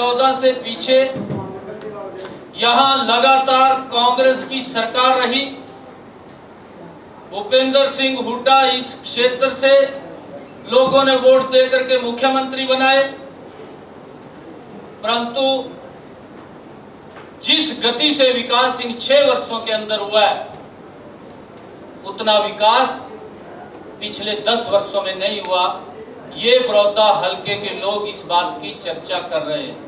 2014 से पीछे यहां लगातार कांग्रेस की सरकार रही। भूपेंद्र सिंह हुड्डा इस क्षेत्र से लोगों ने वोट देकर के मुख्यमंत्री बनाए, परंतु जिस गति से विकास इन 6 वर्षों के अंदर हुआ है, उतना विकास पिछले 10 वर्षों में नहीं हुआ। ये बड़ौदा हलके के लोग इस बात की चर्चा कर रहे हैं।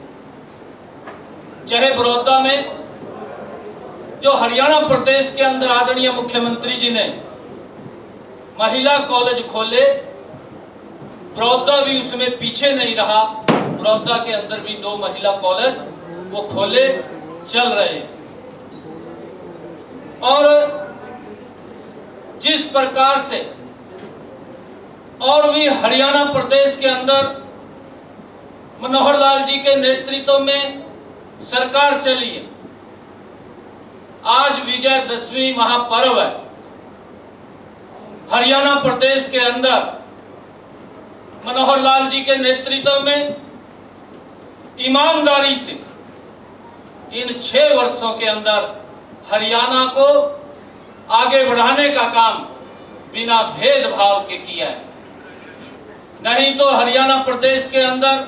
चाहे बड़ौदा में जो हरियाणा प्रदेश के अंदर आदरणीय मुख्यमंत्री जी ने महिला कॉलेज खोले, बड़ौदा भी उसमें पीछे नहीं रहा। बड़ौदा के अंदर भी 2 महिला कॉलेज वो खोले चल रहे हैं। और जिस प्रकार से और भी हरियाणा प्रदेश के अंदर मनोहर लाल जी के नेतृत्व में सरकार चली है। आज विजयदशमी महापर्व है। हरियाणा प्रदेश के अंदर मनोहर लाल जी के नेतृत्व में ईमानदारी से इन 6 वर्षों के अंदर हरियाणा को आगे बढ़ाने का काम बिना भेदभाव के किया है। नहीं तो हरियाणा प्रदेश के अंदर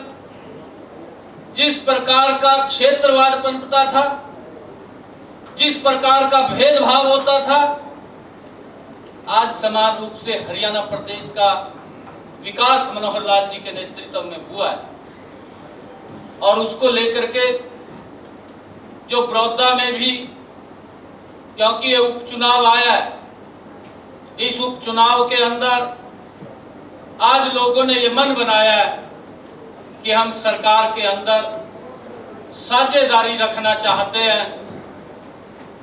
जिस प्रकार का क्षेत्रवाद पनपता था, जिस प्रकार का भेदभाव होता था, आज समान रूप से हरियाणा प्रदेश का विकास मनोहर लाल जी के नेतृत्व में हुआ है। और उसको लेकर के जो बड़ौदा में भी, क्योंकि ये उपचुनाव आया है, इस उपचुनाव के अंदर आज लोगों ने ये मन बनाया है कि हम सरकार के अंदर साझेदारी रखना चाहते हैं।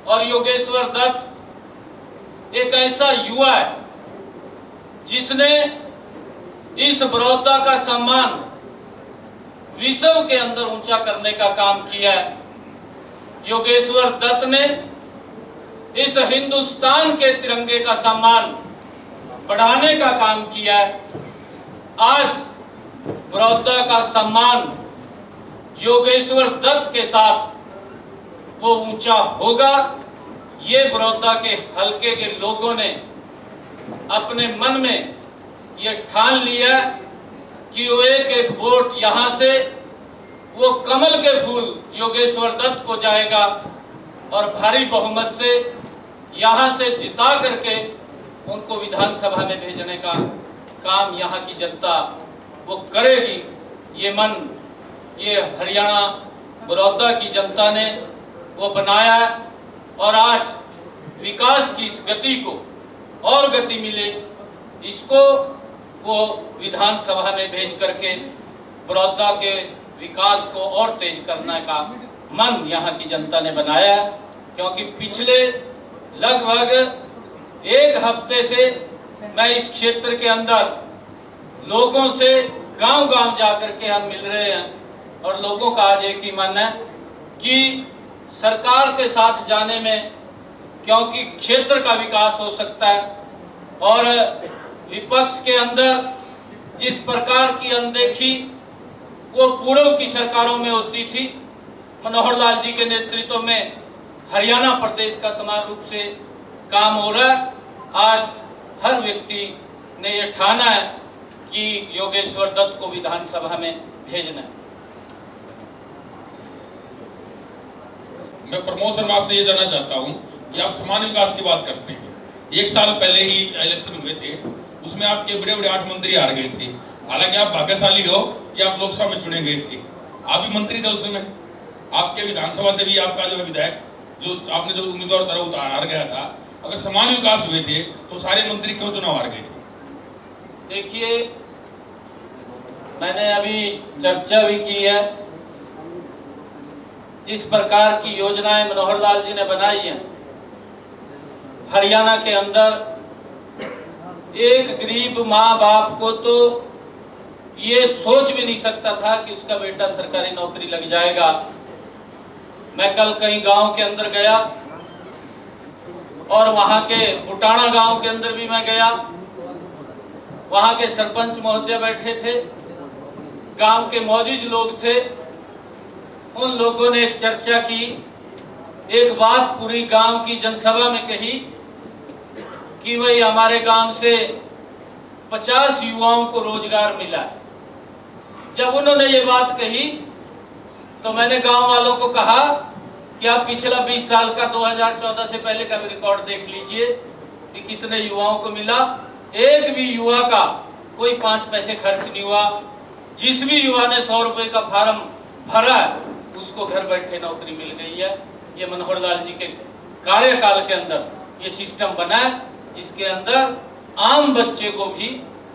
और योगेश्वर दत्त एक ऐसा युवा है जिसने इस बड़ौदा का सम्मान विश्व के अंदर ऊंचा करने का काम किया है। योगेश्वर दत्त ने इस हिंदुस्तान के तिरंगे का सम्मान बढ़ाने का काम किया है। आज बड़ौदा का सम्मान योगेश्वर दत्त के साथ वो ऊंचा होगा। ये बड़ौदा के हलके के लोगों ने अपने मन में ये ठान लिया कि वो एक वोट यहां से वो कमल के फूल योगेश्वर दत्त को जाएगा और भारी बहुमत से यहां से जिता करके उनको विधानसभा में भेजने का काम यहां की जनता वो करेगी। ये मन ये हरियाणा बड़ौदा की जनता ने वो बनाया है। और आज विकास की इस गति को और गति मिले, इसको वो विधानसभा में भेज करके बड़ौदा के विकास को और तेज करने का मन यहाँ की जनता ने बनाया है। क्योंकि पिछले लगभग 1 हफ्ते से मैं इस क्षेत्र के अंदर लोगों से गांव-गांव जाकर के हम मिल रहे हैं और लोगों का आज एक ही मन है कि सरकार के साथ जाने में, क्योंकि क्षेत्र का विकास हो सकता है। और विपक्ष के अंदर जिस प्रकार की अनदेखी वो पूर्व की सरकारों में होती थी, मनोहर लाल जी के नेतृत्व में हरियाणा प्रदेश का समान रूप से काम हो रहा है। आज हर व्यक्ति ने यह ठाना है कि योगेश्वर दत्त को विधानसभा में भेजना है। मैं प्रमोद शर्मा आपसे ये जानना चाहता हूँ कि आप सामान्य विकास की बात करते हैं। 1 साल पहले ही इलेक्शन हुए थे, उसमें आपके बड़े-बड़े 8 मंत्री हार गए थे। हालांकि आप भाग्यशाली हो कि आप लोकसभा में चुने गए थे, आप भी मंत्री थे उस समय। आपके विधानसभा से भी आपका जो विधायक जो आपने जो उम्मीदवार उतारा वो हार गया था। अगर सामान्य विकास हुए थे तो सारे मंत्री क्यों चुनाव हार गए थे? देखिए, मैंने अभी चर्चा भी की है। जिस प्रकार की योजनाएं मनोहर लाल जी ने बनाई हैं, हरियाणा के अंदर एक गरीब माँ बाप को तो ये सोच भी नहीं सकता था कि उसका बेटा सरकारी नौकरी लग जाएगा। मैं कल कहीं गांव के अंदर गया और वहां के बुटाना गांव के अंदर भी मैं गया। वहां के सरपंच महोदय बैठे थे, गांव के मौजूद लोग थे। उन लोगों ने एक चर्चा की, एक बात पूरी गांव की जनसभा में कही कि भाई हमारे गांव से 50 युवाओं को रोजगार मिला। जब उन्होंने ये बात कही तो मैंने गांव वालों को कहा कि आप पिछला 20 साल का 2014 से पहले का भी रिकॉर्ड देख लीजिए कि कितने युवाओं को मिला। एक भी युवा का कोई 5 पैसे खर्च नहीं हुआ। जिस भी युवा ने 100 रुपए का फार्म भरा उसको घर बैठे नौकरी मिल गई है। ये मनोहर लाल जी के कार्यकाल के अंदर ये सिस्टम बना है, जिसके अंदर आम बच्चे को भी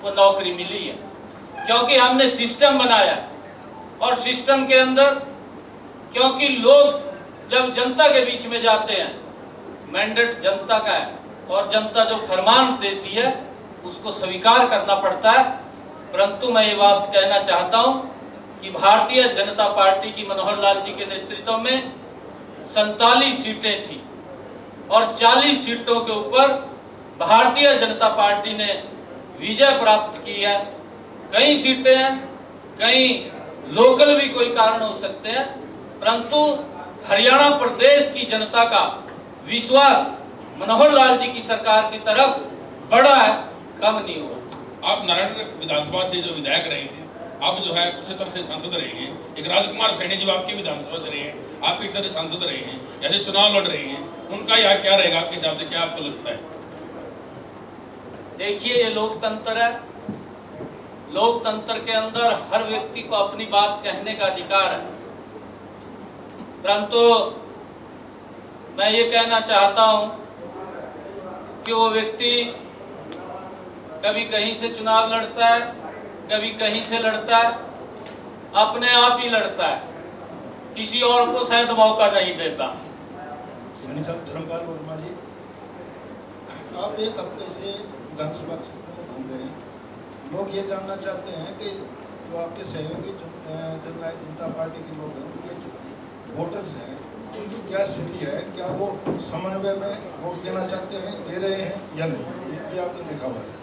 वो नौकरी मिली है, क्योंकि हमने सिस्टम बनाया। और सिस्टम के अंदर क्योंकि लोग जब जनता के बीच में जाते हैं, मैंडेट जनता का है और जनता जो फरमान देती है उसको स्वीकार करना पड़ता है। परंतु मैं ये बात कहना चाहता हूं कि भारतीय जनता पार्टी की मनोहर लाल जी के नेतृत्व में 47 सीटें थी और 40 सीटों के ऊपर भारतीय जनता पार्टी ने विजय प्राप्त की है। कई सीटें हैं, कई लोकल भी कोई कारण हो सकते हैं, परंतु हरियाणा प्रदेश की जनता का विश्वास मनोहर लाल जी की सरकार की तरफ बढ़ा है, कम नहीं हुआ। आप नारायण विधानसभा से जो विधायक रहे हैं, आप जो है कुरुक्षेत्र से सांसद रहे हैं, एक राजकुमार सैनी जो आपकी विधानसभा से रहे हैं, आपके एक तरह सांसद रहे हैं, ऐसे चुनाव लड़ रहे हैं, उनका यहाँ क्या रहेगा आपके हिसाब से, क्या आपको लगता है? देखिए, ये लोकतंत्र है। लोकतंत्र के अंदर हर व्यक्ति को अपनी बात कहने का अधिकार है, परंतु मैं ये कहना चाहता हूं कि वो व्यक्ति कभी कहीं से चुनाव लड़ता है, कभी कहीं से लड़ता है, अपने आप ही लड़ता है, किसी और को शायद मौका नहीं देता। सैनी साहब, धर्मपाल वर्मा जी, आप एक हफ्ते से विधानसभा क्षेत्र में घूम रहे हैं। लोग ये जानना चाहते हैं कि जो आपके सहयोगी जनता पार्टी के लोग हैं, उनके जो वोटर्स हैं, उनकी क्या स्थिति है, क्या वो समन्वय में वोट देना चाहते हैं, दे रहे हैं या नहीं, ये आपने देखा हुआ है?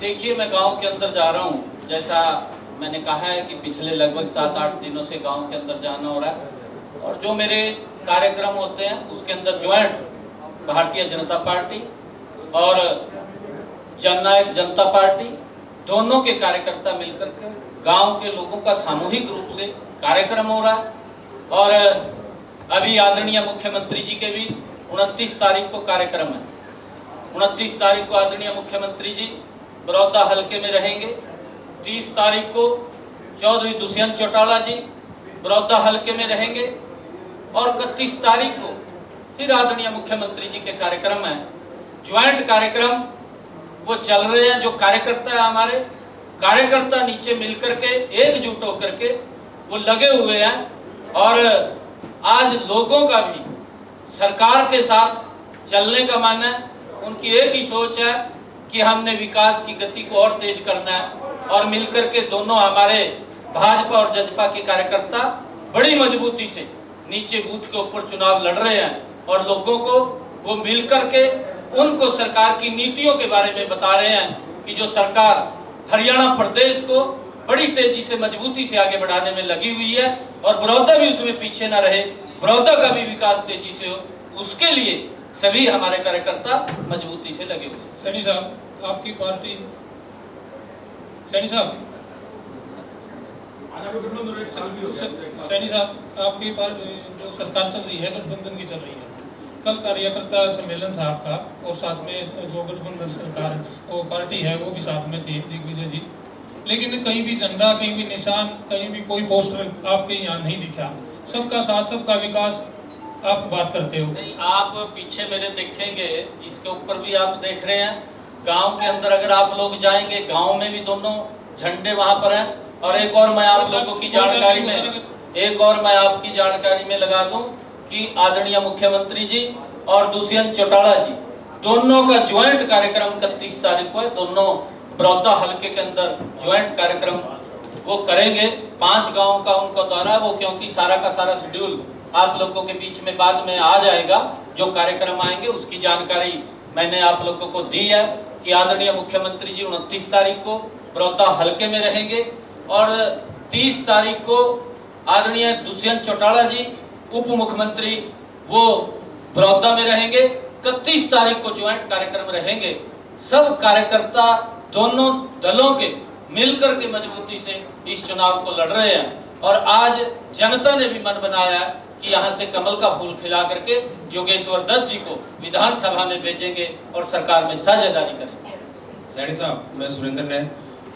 देखिए, मैं गांव के अंदर जा रहा हूं, जैसा मैंने कहा है कि पिछले लगभग 7-8 दिनों से गांव के अंदर जाना हो रहा है, और जो मेरे कार्यक्रम होते हैं उसके अंदर ज्वाइंट भारतीय जनता पार्टी और जननायक जनता पार्टी दोनों के कार्यकर्ता मिलकर के गांव के लोगों का सामूहिक रूप से कार्यक्रम हो रहा है। और अभी आदरणीय मुख्यमंत्री जी के भी 29 तारीख को कार्यक्रम है। 29 तारीख को आदरणीय मुख्यमंत्री जी बड़ौदा हलके में रहेंगे। 30 तारीख को चौधरी दुष्यंत चौटाला जी बड़ौदा हलके में रहेंगे और 31 तारीख को फिर आदरणीय मुख्यमंत्री जी के कार्यक्रम है। ज्वाइंट कार्यक्रम वो चल रहे हैं। जो कार्यकर्ता है, हमारे कार्यकर्ता नीचे मिलकर के एकजुट होकर के वो लगे हुए हैं और आज लोगों का भी सरकार के साथ चलने का मन है। उनकी एक ही सोच है कि हमने विकास की गति को और तेज करना है और मिलकर के दोनों हमारे भाजपा और जजपा के कार्यकर्ता बड़ी मजबूती से नीचे बूथ के ऊपर चुनाव लड़ रहे हैं और लोगों को वो मिलकर के उनको सरकार की नीतियों के बारे में बता रहे हैं कि जो सरकार हरियाणा प्रदेश को बड़ी तेजी से मजबूती से आगे बढ़ाने में लगी हुई है और बड़ौदा भी उसमें पीछे ना रहे, बड़ौदा का भी विकास तेजी से हो, उसके लिए सभी हमारे कार्यकर्ता मजबूती से लगे हुए हैं। सैनी साहब, आपकी पार्टी, सैनी साहब, सैनी साहब, आपकी पार्टी जो सरकार चल रही है गठबंधन की चल रही है। कल कार्यकर्ता सम्मेलन था आपका और साथ में जो गठबंधन सरकार वो पार्टी है वो भी साथ में थी, दिग्विजय जी, लेकिन कहीं भी झंडा, कहीं भी निशान, कहीं भी कोई पोस्टर आपके यहाँ नहीं दिखा। सबका साथ, सबका विकास आप बात करते हो। नहीं, आप पीछे मेरे देखेंगे, इसके ऊपर भी आप देख रहे हैं। गांव के अंदर अगर आप लोग जाएंगे, गांव में भी दोनों झंडे वहां पर हैं। और एक और मैं आप लोगों की जानकारी में लगा दूं कि आदरणीय मुख्यमंत्री जी और दुष्यंत चौटाला जी दोनों का ज्वाइंट कार्यक्रम 31 तारीख को है। दोनों बड़ौदा हलके के अंदर ज्वाइंट कार्यक्रम वो करेंगे। 5 गाँव का उनका दौरा वो, क्योंकि सारा का सारा शेड्यूल आप लोगों के बीच में बाद में आ जाएगा। जो कार्यक्रम आएंगे उसकी जानकारी मैंने आप लोगों को दी है कि आदरणीय मुख्यमंत्री जी 29 तारीख को बड़ौदा हलके में रहेंगे और 30 तारीख को आदरणीय दुष्यंत चौटाला जी उप मुख्यमंत्री वो बड़ौदा में रहेंगे। 31 तारीख को ज्वाइंट कार्यक्रम रहेंगे। सब कार्यकर्ता दोनों दलों के मिलकर के मजबूती से इस चुनाव को लड़ रहे हैं और आज जनता ने भी मन बनाया कि यहाँ से कमल का फूल खिला करके योगेश्वर दत्त जी को विधानसभा में भेजेंगे और सरकार में साझेदारी करेंगे। सैनी साहब, मैं सुरेंद्र ने,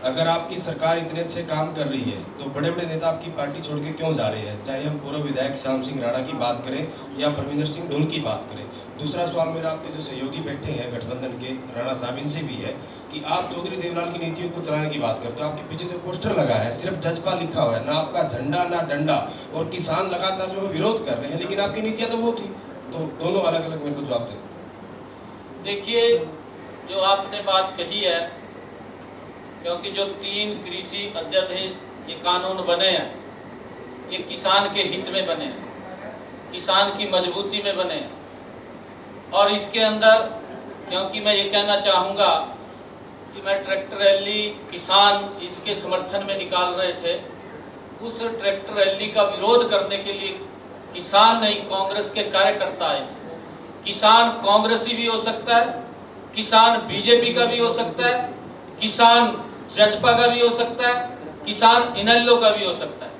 अगर आपकी सरकार इतने अच्छे काम कर रही है तो बड़े बड़े नेता आपकी पार्टी छोड़ के क्यों जा रहे हैं? चाहे हम पूर्व विधायक श्याम सिंह राणा की बात करें या परमिंदर सिंह ढोल की बात करें। दूसरा सवाल मेरा आपके जो सहयोगी बैठे हैं गठबंधन के राणा साहब, इनसे भी है कि आप चौधरी देवलाल की नीतियों को चलाने की बात करते हो। आपके पीछे जो पोस्टर लगा है सिर्फ जज्बा लिखा हुआ है, ना आपका झंडा ना डंडा, और किसान लगातार जो विरोध कर रहे हैं, लेकिन आपकी नीतियां तो वो थी। तो दोनों अलग अलग मेरे को जवाब दें। देखिए, जो आपने बात कही है, क्योंकि जो 3 कृषि अध्यादेश ये कानून बने हैं, ये किसान के हित में बने हैं, किसान की मजबूती में बने हैं। और इसके अंदर, क्योंकि मैं ये कहना चाहूँगा कि मैं ट्रैक्टर रैली किसान इसके समर्थन में निकाल रहे थे, उस ट्रैक्टर रैली का विरोध करने के लिए किसान नहीं, कांग्रेस के कार्यकर्ता आए थे। किसान कांग्रेसी भी हो सकता है, किसान बीजेपी का भी हो सकता है, किसान जजपा का भी हो सकता है, किसान इनेलो का भी हो सकता है,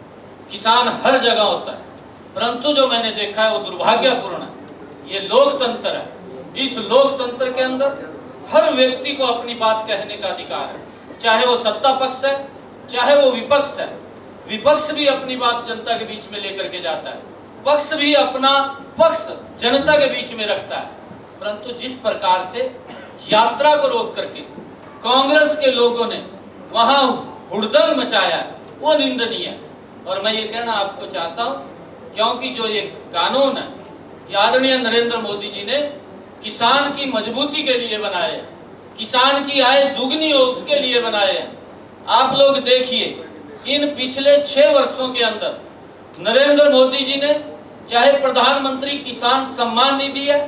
किसान हर जगह होता है। परंतु जो मैंने देखा है वो दुर्भाग्यपूर्ण है। ये लोकतंत्र है। इस लोकतंत्र के अंदर हर व्यक्ति को अपनी बात कहने का अधिकार है, चाहे वो सत्ता पक्ष है, चाहे वो विपक्ष है। विपक्ष भी अपनी बात जनता के बीच में लेकर के जाता है, पक्ष भी अपना पक्ष जनता के बीच में रखता है। परंतु जिस प्रकार से यात्रा को रोक करके कांग्रेस के लोगों ने वहां हुड़दंग मचाया, वो निंदनीय है। और मैं ये कहना आपको चाहता हूं, क्योंकि जो ये कानून है, ये आदरणीय नरेंद्र मोदी जी ने किसान की मजबूती के लिए बनाए हैं, किसान की आय दुगनी हो उसके लिए बनाए हैं। आप लोग देखिए, इन पिछले 6 वर्षों के अंदर नरेंद्र मोदी जी ने चाहे प्रधानमंत्री किसान सम्मान निधि है,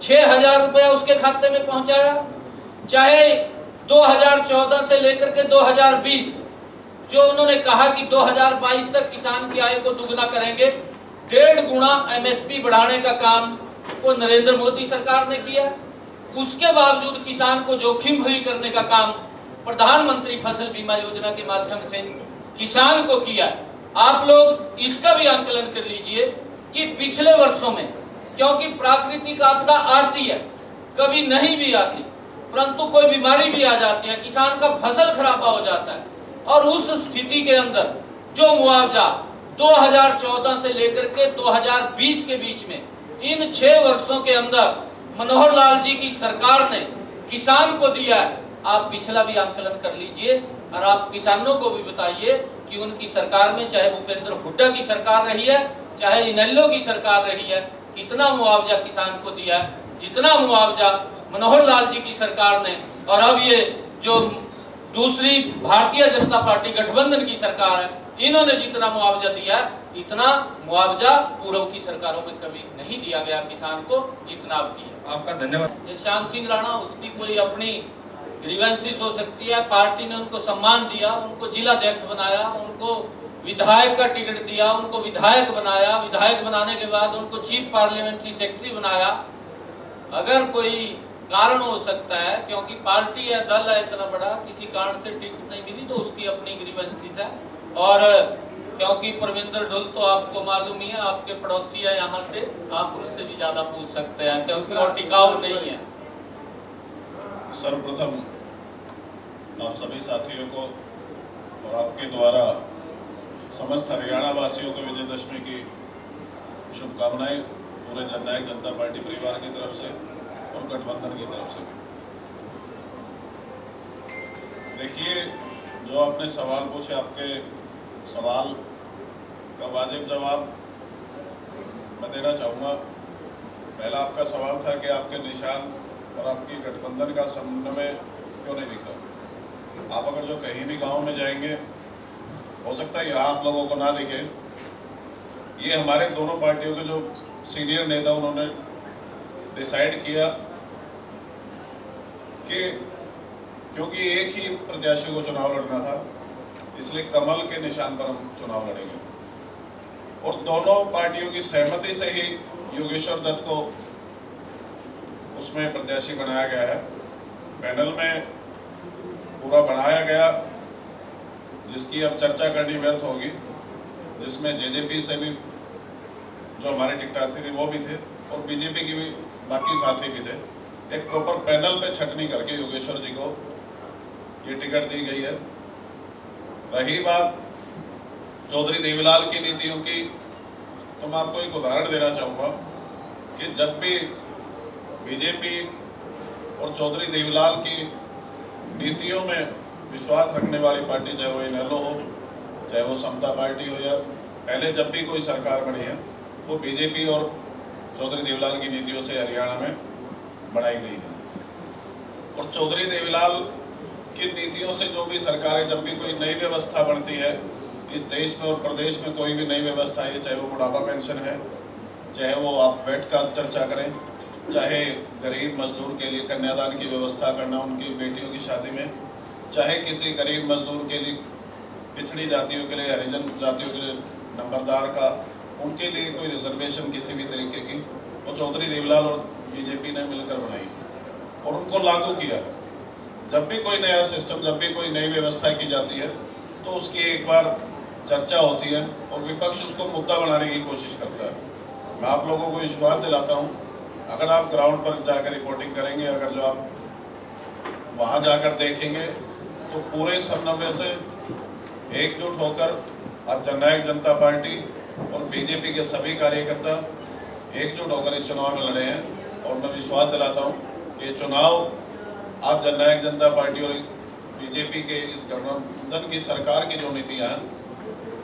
6,000 रुपया उसके खाते में पहुंचाया, चाहे 2014 से लेकर के 2020 जो उन्होंने कहा कि 2022 तक किसान की आय को दुगना करेंगे, 1.5 गुना एमएसपी बढ़ाने का काम वो नरेंद्र मोदी सरकार ने किया। उसके बावजूद किसान को जोखिम भरी करने का काम प्रधानमंत्री फसल बीमा योजना के माध्यम से किसान को किया। आप लोग इसका भी आंकलन कर लीजिए कि पिछले वर्षों में, क्योंकि प्राकृतिक आपदा आती है, कभी नहीं भी आती, परंतु कोई बीमारी भी आ जाती है, किसान का फसल खराबा हो जाता है, और उस स्थिति के अंदर जो मुआवजा 2014 से लेकर के 2020 के बीच में इन 6 वर्षों के अंदर मनोहर लाल जी की सरकार ने किसान को दिया है, आप पिछला भी आंकलन कर लीजिए और आप किसानों को भी बताइए कि उनकी सरकार में, चाहे भूपेंद्र हुड्डा की सरकार रही है, चाहे इनेलो की सरकार रही है, कितना मुआवजा किसान को दिया है, जितना मुआवजा मनोहर लाल जी की सरकार ने, और अब ये जो दूसरी भारतीय जनता पार्टी गठबंधन की सरकार है, इन्होंने जितना मुआवजा दिया, इतना मुआवजा पूर्व की सरकारों में कभी नहीं दिया गया किसान को जितना अब दिया। आपका धन्यवाद। श्याम सिंह राणा, उसकी कोई अपनी ग्रीवेंसेस हो सकती है, पार्टी ने उनको सम्मान दिया, उनको जिला अध्यक्ष बनाया, उनको विधायक का टिकट दिया, उनको विधायक बनाया, विधायक बनाने के बाद उनको चीफ पार्लियामेंट्री सेक्रेटरी बनाया। अगर कोई कारण हो सकता है, क्योंकि पार्टी है, दल है इतना बड़ा, किसी कारण से टिकट नहीं मिली तो उसकी अपनी ग्रीवेंसेस है। और क्योंकि परमिंदर ढोल तो आपको मालूम ही है, आपके पड़ोसी है, यहाँ से आप उससे भी ज्यादा पूछ सकते हैं, क्योंकि वो टिकाऊ नहीं है। सर्वप्रथम आप सभी साथियों को और आपके द्वारा समस्त हरियाणा वासियों को विजयदशमी की शुभकामनाएं पूरे जननायक जनता पार्टी परिवार की तरफ से और गठबंधन की तरफ से भी। देखिए, जो आपने सवाल पूछे, आपके सवाल का वाजिब जवाब मैं देना चाहूँगा। पहला आपका सवाल था कि आपके निशान और आपकी गठबंधन का समन्वय क्यों नहीं दिखा। आप अगर जो कहीं भी गांव में जाएंगे, हो सकता है यहाँ आप लोगों को ना दिखे, ये हमारे दोनों पार्टियों के जो सीनियर नेता उन्होंने डिसाइड किया कि क्योंकि एक ही प्रत्याशी को चुनाव लड़ना था, इसलिए कमल के निशान पर हम चुनाव लड़ेंगे। और दोनों पार्टियों की सहमति से ही योगेश्वर दत्त को उसमें प्रत्याशी बनाया गया है। पैनल में पूरा बनाया गया, जिसकी अब चर्चा करनी व्यर्थ होगी, जिसमें जेजेपी से भी जो हमारे टिकटार्थी थे वो भी थे और बीजेपी की भी बाकी साथी भी थे। एक प्रॉपर पैनल पे छटनी करके योगेश्वर जी को ये टिकट दी गई है। रही बात चौधरी देवीलाल की नीतियों की, तो मैं आपको एक उदाहरण देना चाहूँगा कि जब भी बीजेपी और चौधरी देवीलाल की नीतियों में विश्वास रखने वाली पार्टी, चाहे वो इनेलो हो, चाहे वो समता पार्टी हो, या पहले जब भी कोई सरकार बनी है, वो बीजेपी और चौधरी देवीलाल की नीतियों से हरियाणा में बनाई गई है। और चौधरी देवीलाल की नीतियों से जो भी सरकारें, जब भी कोई नई व्यवस्था बनती है इस देश में और प्रदेश में, कोई भी नई व्यवस्था है, चाहे वो बुढ़ापा पेंशन है, चाहे वो आप वेट का चर्चा करें, चाहे गरीब मजदूर के लिए कन्यादान की व्यवस्था करना उनकी बेटियों की शादी में, चाहे किसी गरीब मजदूर के लिए, पिछड़ी जातियों के लिए, हरिजन जातियों के लिए नंबरदार का, उनके लिए कोई रिजर्वेशन किसी भी तरीके की, वो चौधरी देवीलाल और बीजेपी ने मिलकर बनाई और उनको लागू किया है। जब भी कोई नया सिस्टम, जब भी कोई नई व्यवस्था की जाती है तो उसकी एक बार चर्चा होती है और विपक्ष उसको मुद्दा बनाने की कोशिश करता है। मैं आप लोगों को विश्वास दिलाता हूँ, अगर आप ग्राउंड पर जाकर रिपोर्टिंग करेंगे, अगर जो आप वहाँ जाकर देखेंगे, तो पूरे समन्वय से एकजुट होकर आज जननायक जनता पार्टी और बीजेपी के सभी कार्यकर्ता एकजुट होकर इस चुनाव में लड़े हैं। और मैं विश्वास दिलाता हूँ कि चुनाव आज जननायक जनता पार्टी और बीजेपी के इस गठबंधन की सरकार की जो नीतियाँ हैं,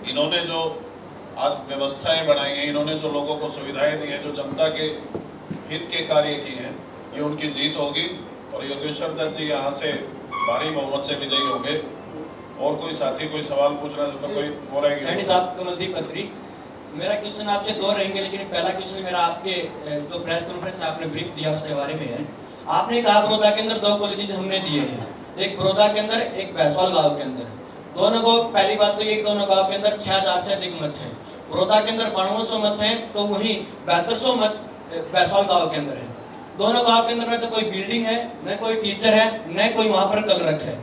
इन्होंने जो आज व्यवस्थाएं बनाई हैं, इन्होंने जो लोगों को सुविधाएं दी हैं, जो जनता के हित के कार्य किए हैं, ये उनकी जीत होगी और योगेश्वर दत्त जी यहाँ से भारी बहुमत से विजयी होंगे। और कोई साथी कोई सवाल पूछना चाहता तो कोई हो रहा है? सैनी साहब, कमलदीप खत्री, मेरा क्वेश्चन आपसे दो रहेंगे, लेकिन पहला क्वेश्चन मेरा आपके जो प्रेस कॉन्फ्रेंस आपने ब्रीफ दिया उसके बारे में है। आपने कहा बड़ौदा के अंदर 2 कॉलेजेस हमने दिए हैं, एक बड़ौदा के अंदर, एक बैसवाल गाँव के अंदर। दोनों को, पहली बात तो ये दोनों गाँव के अंदर 6000 से अधिक मत हैं। बड़ौदा के अंदर 9200 मत हैं, तो वहीं 7200 मत बैसवाल गाँव के अंदर है। दोनों गाँव के अंदर न तो कोई बिल्डिंग है, न कोई टीचर है, न कोई वहाँ पर कलरक है।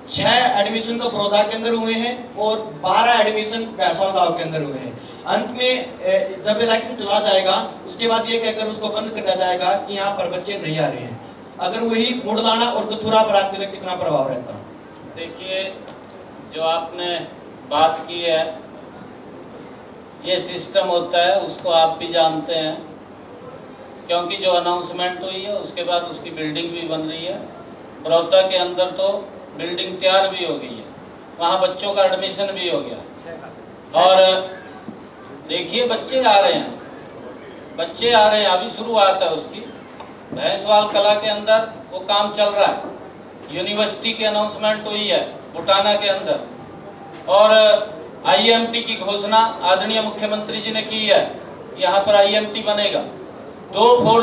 6 एडमिशन तो बड़ौदा के अंदर हुए हैं और 12 एडमिशन बैसवाल गाँव के अंदर हुए हैं। अंत में जब इलेक्शन चला जाएगा उसके बाद ये कहकर उसको बंद कर दिया जाएगा कि यहाँ पर बच्चे नहीं आ रहे हैं। अगर वही मुड़लाना और कथुरा पर आते तो कितना प्रभाव रहता? देखिए, जो आपने बात की है, ये सिस्टम होता है, उसको आप भी जानते हैं, क्योंकि जो अनाउंसमेंट हुई है उसके बाद उसकी बिल्डिंग भी बन रही है। बड़ौदा के अंदर तो बिल्डिंग तैयार भी हो गई है, वहाँ बच्चों का एडमिशन भी हो गया। और देखिए, बच्चे आ रहे हैं, अभी शुरुआत है उसकी। भैंसवाल कला के अंदर वो काम चल रहा है। यूनिवर्सिटी की अनाउंसमेंट हुई है बुटाना के अंदर, और आईएमटी की घोषणा आदरणीय मुख्यमंत्री जी ने की है, यहाँ पर आईएमटी बनेगा। 2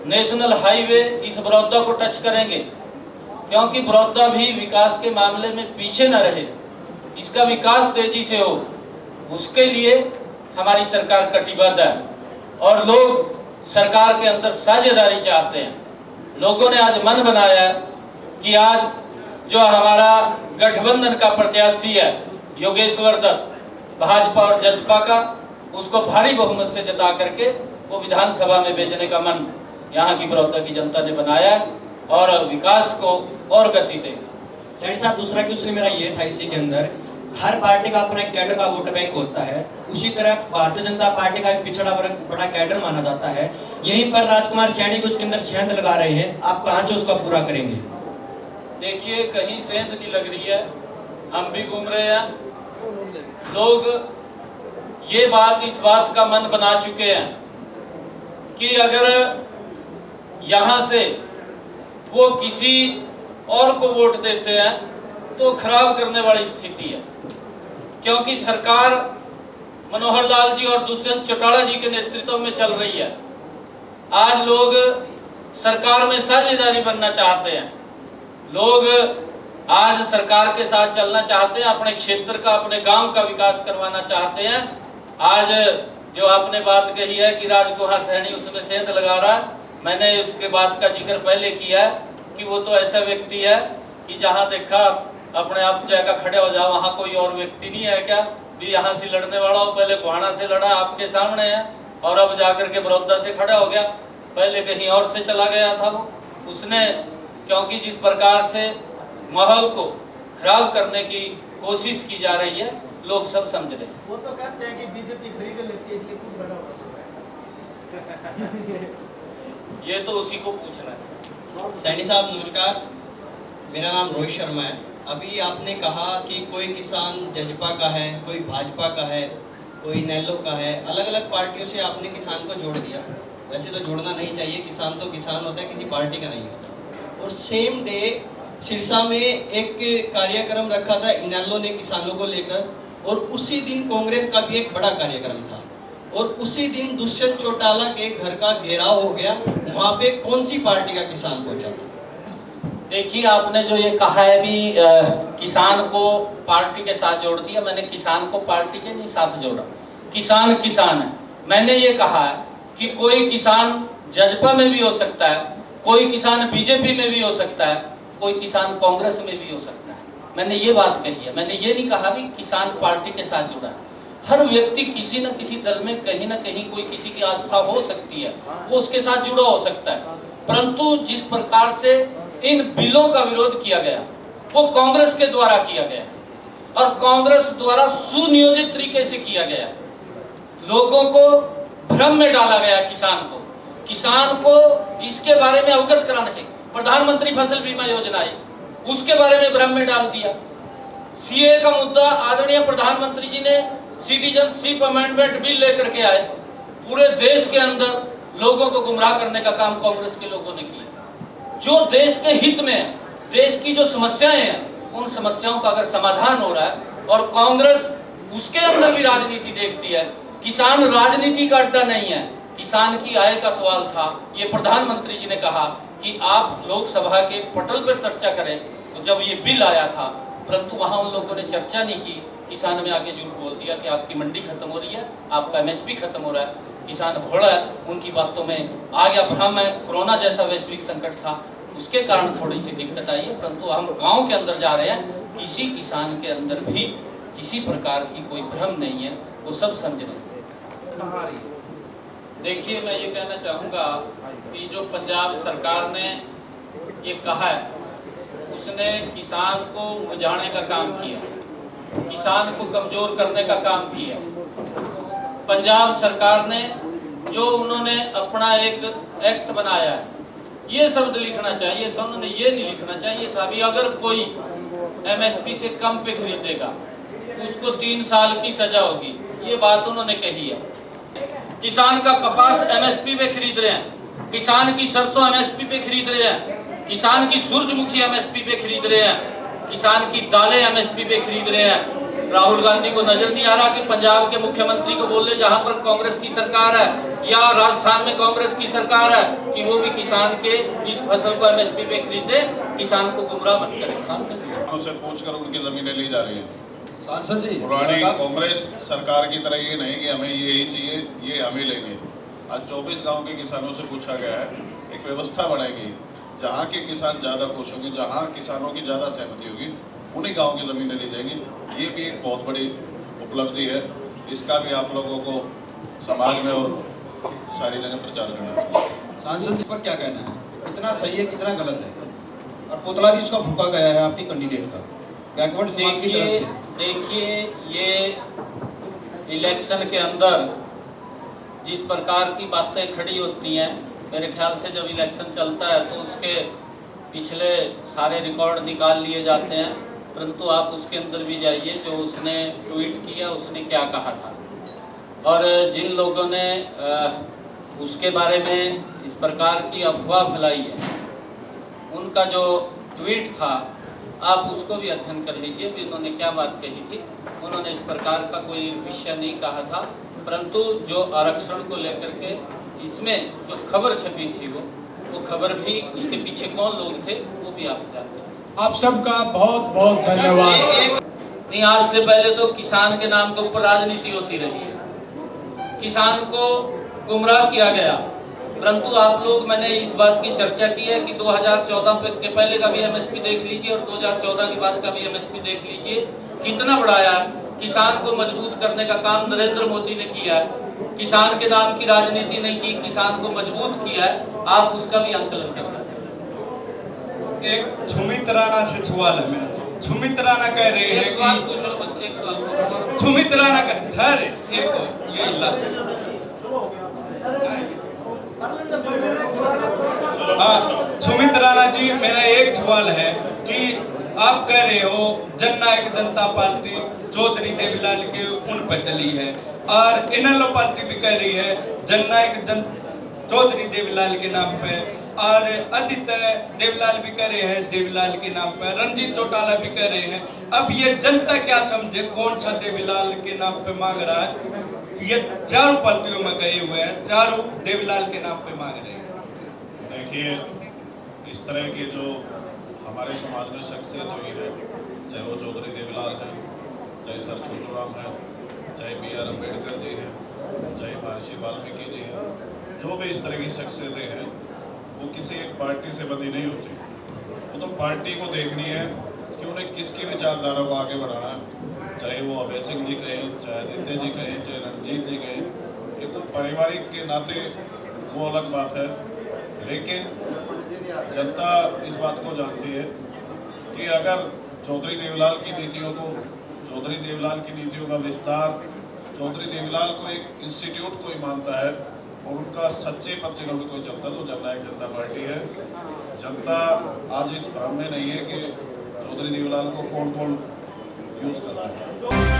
नेशनल हाईवे इस बड़ौदा को टच करेंगे, क्योंकि बड़ौदा भी विकास के मामले में पीछे न रहे, इसका विकास तेजी से हो, उसके लिए हमारी सरकार कटिबद्ध है। और लोग सरकार के अंदर साझेदारी चाहते हैं। लोगों ने आज मन बनाया है कि आज जो हमारा गठबंधन का प्रत्याशी है योगेश्वर दत्त, भाजपा और जसपा का, उसको भारी बहुमत से जिता करके वो विधानसभा में भेजने का मन यहाँ की बड़ौदा की जनता ने बनाया है और विकास को और गति देगा। सैनी साहब, दूसरा क्वेश्चन मेरा ये था, इसी के अंदर हर पार्टी का अपना कैडर का वोट बैंक होता है, उसी तरह भारतीय जनता पार्टी का पिछड़ा वर्ग बड़ा कैडर माना जाता है। यहीं पर राजकुमार सैनी को उसके अंदर सेंध लगा रहे हैं, आप कहां से उसका पूरा करेंगे? देखिए, कहीं सेंध नहीं लग रही है, हम भी घूम रहे हैं। लोग ये बात, इस बात का मन बना चुके हैं कि अगर यहाँ से वो किसी और को वोट देते हैं तो खराब करने वाली स्थिति है, क्योंकि सरकार मनोहर लाल जी और दुष्यंत चौटाला जी के नेतृत्व में चल रही है। आज लोग सरकार में साझेदारी बनना चाहते हैं, लोग आज सरकार के साथ चलना चाहते हैं, अपने क्षेत्र का, अपने गांव का विकास करवाना चाहते हैं। आज जो आपने बात कही है कि राजकुमार सैनी उसमें सेंध लगा रहा है, मैंने उसके बात का जिक्र पहले किया है कि वो तो ऐसा व्यक्ति है कि जहाँ देखा अपने आप जाकर खड़े हो जाओ, वहाँ कोई और व्यक्ति नहीं है क्या भी यहाँ से लड़ने वाला हो। पहले गोहाना से लड़ा, आपके सामने है, और अब जाकर के बड़ौदा से खड़ा हो गया। पहले कहीं और से चला गया था वो उसने, क्योंकि जिस प्रकार से माहौल को खराब करने की कोशिश की जा रही है, लोग सब समझ रहे हैं। वो तो कहते हैं कि बीजेपी खरीद लेती है, इसलिए कुछ बड़ा ये तो उसी को पूछना है। सैनी साहब नमस्कार, मेरा नाम रोहित शर्मा है। अभी आपने कहा कि कोई किसान जजपा का है, कोई भाजपा का है, कोई नैलो का है, अलग अलग पार्टियों से आपने किसान को जोड़ दिया। वैसे तो जोड़ना नहीं चाहिए, किसान तो किसान होता है, किसी पार्टी का नहीं होता। और सेम डे सिरसा में एक कार्यक्रम रखा था इनेलो ने किसानों को लेकर, और उसी दिन कांग्रेस का भी एक बड़ा कार्यक्रम था, और उसी दिन दुष्यंत चौटाला के घर का घेराव हो गया। वहाँ पे कौन सी पार्टी का किसान पहुँचा था? देखिए, आपने जो ये कहा है भी किसान को पार्टी के साथ जोड़ दिया, मैंने किसान को पार्टी के नहीं साथ जोड़ा। किसान किसान है। मैंने ये कहा है कि कोई किसान जजपा में भी हो सकता है, कोई किसान बीजेपी में भी हो सकता है, कोई किसान कांग्रेस में भी हो सकता है। मैंने ये बात कही है, मैंने ये नहीं कहा कि किसान पार्टी के साथ जुड़ा है। हर व्यक्ति किसी न किसी दल में कहीं ना कहीं कोई किसी की आस्था हो सकती है, वो उसके साथ जुड़ा हो सकता है। परंतु जिस प्रकार से इन बिलों का विरोध किया गया वो कांग्रेस के द्वारा किया गया, और कांग्रेस द्वारा सुनियोजित तरीके से किया गया। लोगों को भ्रम में डाला गया। किसान को इसके बारे में अवगत कराना चाहिए। प्रधानमंत्री फसल बीमा योजना आई, उसके बारे में भ्रम में डाल दिया। सीए का मुद्दा आदरणीय प्रधानमंत्री जी ने सिटीजनशिप अमेंडमेंट बिल लेकर के आए। पूरे देश के अंदर लोगों को गुमराह करने का काम कांग्रेस के लोगों ने किया। जो देश के हित में है, देश की जो समस्याएं हैं, उन समस्याओं का अगर समाधान हो रहा है और कांग्रेस उसके अंदर भी राजनीति देखती है। किसान राजनीति का अड्डा नहीं है, किसान की आय का सवाल था। ये प्रधानमंत्री जी ने कहा कि आप लोकसभा के पटल पर चर्चा करें, तो जब ये बिल आया था, परंतु वहां उन लोगों ने चर्चा नहीं की। किसान में आके झूठ बोल दिया कि आपकी मंडी खत्म हो रही है, आपका एमएसपी खत्म हो रहा है। किसान भोला है, उनकी बातों में आ गया भ्रम है। कोरोना जैसा वैश्विक संकट था, उसके कारण थोड़ी सी दिक्कत आई है, परंतु हम गांव के अंदर जा रहे हैं। किसी किसान के अंदर भी किसी प्रकार की कोई भ्रम नहीं है, वो सब समझ रहे हैं। देखिए, मैं ये कहना चाहूँगा कि जो पंजाब सरकार ने ये कहा है, उसने किसान को मुझाने का काम किया, किसान को कमजोर करने का काम किया। पंजाब सरकार ने जो उन्होंने अपना एक एक्ट बनाया है, ये शब्द लिखना चाहिए था, उन्होंने ये नहीं लिखना चाहिए था। अभी अगर कोई एमएसपी से कम पे खरीदेगा उसको 3 साल की सजा होगी, ये बात उन्होंने कही है। किसान का कपास एमएसपी पे खरीद रहे हैं, किसान की सरसों एमएसपी पे खरीद रहे हैं, किसान की सूरजमुखी एमएसपी पे खरीद रहे हैं, किसान की दालें एमएसपी पे खरीद रहे हैं। राहुल गांधी को नजर नहीं आ रहा कि पंजाब के मुख्यमंत्री को बोले, जहां पर कांग्रेस की सरकार है या राजस्थान में कांग्रेस की सरकार है, कि वो भी किसान के इस फसल को एमएसपी पे खरीदे, किसान को गुमराह मत करें। सांसद से पूछकर उनकी जमीनें ली जा रही हैं। सांसद जी, पुरानी कांग्रेस सरकार की तरह ये नहीं कि हमें यही चाहिए, ये हमें लेंगे। आज 24 गांव के किसानों से पूछा गया है, एक व्यवस्था बनाएगी जहाँ के किसान ज़्यादा खुश होंगे, जहाँ किसानों की ज़्यादा सहमति होगी, उन्हीं गांव की ज़मीनें ली जाएंगी। ये भी एक बहुत बड़ी उपलब्धि है, इसका भी आप लोगों को समाज में और सारी जगह प्रचार करना चाहिए। सांसद जी पर क्या कहना है, कितना सही है कितना गलत है, और पुतला भी इसका फूका गया है आपकी कैंडिडेट का बैकवर्ड समाज की तरफ से। देखिए, ये इलेक्शन के अंदर जिस प्रकार की बातें खड़ी होती हैं, मेरे ख्याल से जब इलेक्शन चलता है तो उसके पिछले सारे रिकॉर्ड निकाल लिए जाते हैं, परंतु आप उसके अंदर भी जाइए जो उसने ट्वीट किया, उसने क्या कहा था, और जिन लोगों ने उसके बारे में इस प्रकार की अफवाह फैलाई है, उनका जो ट्वीट था आप उसको भी अध्ययन कर लीजिए कि उन्होंने क्या बात कही थी। उन्होंने इस प्रकार का कोई विषय नहीं कहा था, परंतु जो आरक्षण को लेकर के इसमें जो खबर छपी थी वो खबर भी, उसके पीछे कौन लोग थे वो भी आप जानते हैं। आप सबका बहुत बहुत धन्यवाद। नहीं, आज से पहले तो किसान के नाम के ऊपर राजनीति होती रही है, किसान को गुमराह किया गया, परंतु आप लोग, मैंने इस बात की चर्चा की है कि 2014 के पहले का भी एमएसपी देख लीजिए और 2014 के बाद का भी एमएसपी देख लीजिए, कितना बढ़ाया है। किसान को मजबूत करने का काम नरेंद्र मोदी ने किया है, किसान के नाम की राजनीति नहीं की, किसान को मजबूत किया है। आप उसका भी आंकलन करना चाहिए। एक सुमित राणा से सवाल है मेरा। सुमित राणा कह रहे हैं एक सवाल पूछो, बस एक सवाल पूछो। सुमित राणा का सर एक ये सुमित राणा जी, मेरा एक सवाल है कि आप कह रहे हो जननायक जनता पार्टी चौधरी देवीलाल के उन पर चली है और इनेलो पार्टी भी कह रही है जननायक चौधरी देवीलाल के नाम पे, और आदित्य देवीलाल भी कह रहे हैं देवीलाल के नाम पे, रणजीत चौटाला भी कह रहे हैं। अब ये जनता क्या समझे कौन सा देवीलाल के नाम पे मांग रहा है? ये चारों पार्टियों में गए हुए हैं, चारों देवीलाल के नाम पे मांग रहे हैं। देखिए, इस तरह के जो हमारे समाज में शख्सियत हुई है, चाहे वो चौधरी देवीलाल है, चाहे सर छोटूराम है, चाहे BR अम्बेडकर जी हैं, चाहे महर्षि वाल्मीकि जी हैं, जो भी इस तरह की शख्सियतें हैं, वो किसी एक पार्टी से बंधी नहीं होती। वो तो पार्टी को देखनी है कि उन्हें किसकी विचारधारा को आगे बढ़ाना है, चाहे वो अभय सिंह जी कहें, चाहे आदित्य जी कहें, चाहे रणजीत जी कहें। एक पारिवारिक के नाते वो अलग बात है, लेकिन जनता इस बात को जानती है कि अगर चौधरी देवीलाल की नीतियों को, चौधरी देवीलाल की नीतियों का विस्तार, चौधरी देवीलाल को एक इंस्टीट्यूट कोई मानता है और उनका सच्चे पक्षों में कोई चलता तो जननायक जनता पार्टी है। जनता आज इस भ्रम में नहीं है कि चौधरी देवीलाल को कौन कौन यूज करता है।